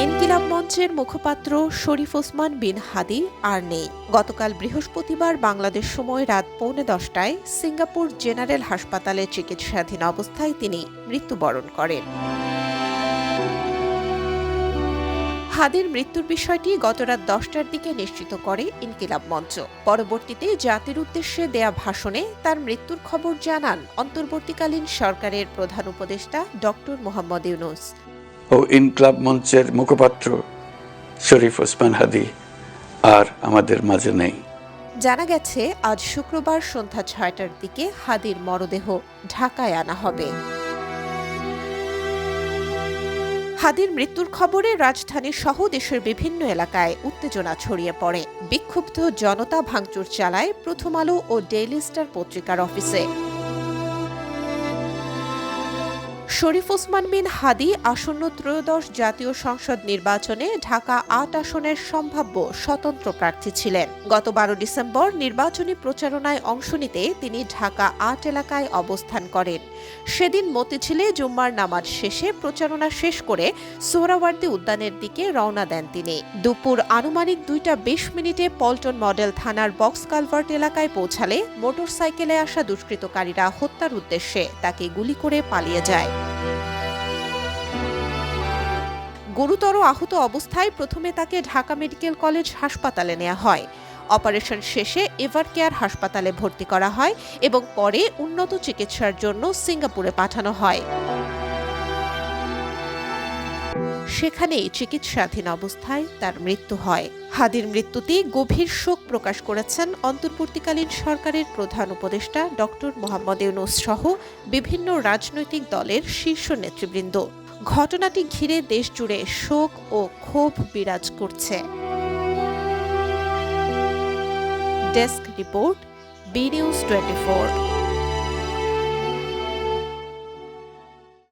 ইনকিলাব মঞ্চের মুখপাত্র শরীফ ওসমান বিন হাদি আর নেই। গতকাল বৃহস্পতিবার বাংলাদেশ সময় রাত 10:15টায় সিঙ্গাপুর জেনারেল হাসপাতালে চিকিৎসাধীন অবস্থায় তিনি মৃত্যুবরণ করেন। হাদির মৃত্যুর বিষয়টি গতরাত 10টার দিকে নিশ্চিত করে ইনকিলাব মঞ্চ। পরবর্তীতে জাতির উদ্দেশ্যে দেয়া ভাষণে তার মৃত্যুর খবর জানান অন্তর্বর্তীকালীন সরকারের প্রধান উপদেষ্টা ডক্টর মোহাম্মদ ইউনূস ও ইনকিলাব মঞ্চের মুখপাত্র শরীফ ওসমান হাদি আর আমাদের মাঝে নেই। জানা গেছে আজ শুক্রবার সন্ধ্যা 6টার দিকে হাদির মরদেহ ঢাকায় আনা হবে। হাদির মৃত্যুর খবরে রাজধানী সহ দেশের বিভিন্ন এলাকায় উত্তেজনা ছড়িয়ে পড়ে। বিক্ষুব্ধ জনতা ভাঙচুর চালায় প্রথম আলো ও ডেইলি স্টার পত্রিকার অফিসে। শরীফ ওসমান বিন হাদি আসন্ন ত্রয়োদশ জাতীয় সংসদ নির্বাচনে ঢাকা ৮ আসনের সম্ভাব্য স্বতন্ত্র প্রার্থী ছিলেন। গত 12 ডিসেম্বর নির্বাচনী প্রচারণায় অংশ নিতে তিনি ঢাকা ৮ এলাকায় অবস্থান করেন। সেদিন মতিঝিলে জুম্মার নামাজ শেষে প্রচারণা শেষ করে সোহরাওয়ার্দী উদ্যানের দিকে রওনা দেন তিনি। দুপুর আনুমানিক 2:20 পল্টন মডেল থানার বক্স কালভার্ট এলাকায় পৌঁছালে মোটরসাইকেলে আসা দুষ্কৃতকারীরা হত্যার উদ্দেশ্যে তাকে গুলি করে পালিয়ে যায়। গুরুতর আহত অবস্থায় প্রথমে তাকে ঢাকা মেডিকেল কলেজ হাসপাতালে নেওয়া হয়। অপারেশন শেষে এভার কেয়ার হাসপাতালে ভর্তি করা হয় এবং পরে উন্নত চিকিৎসার জন্য সিঙ্গাপুরে পাঠানো হয়। সেখানেই চিকিৎসাধীন অবস্থায় তার মৃত্যু হয়। হাদির মৃত্যুতে গভীর শোক প্রকাশ করেছেন অন্তর্বর্তীকালীন সরকারের প্রধান উপদেষ্টা ডক্টর মোহাম্মদ ইউনূস সহ বিভিন্ন রাজনৈতিক দলের শীর্ষ নেতৃবৃন্দ। ঘটনাটি ঘিরে দেশজুড়ে শোক ও ক্ষোভ বিরাজ করছে। Desk report, B News 24।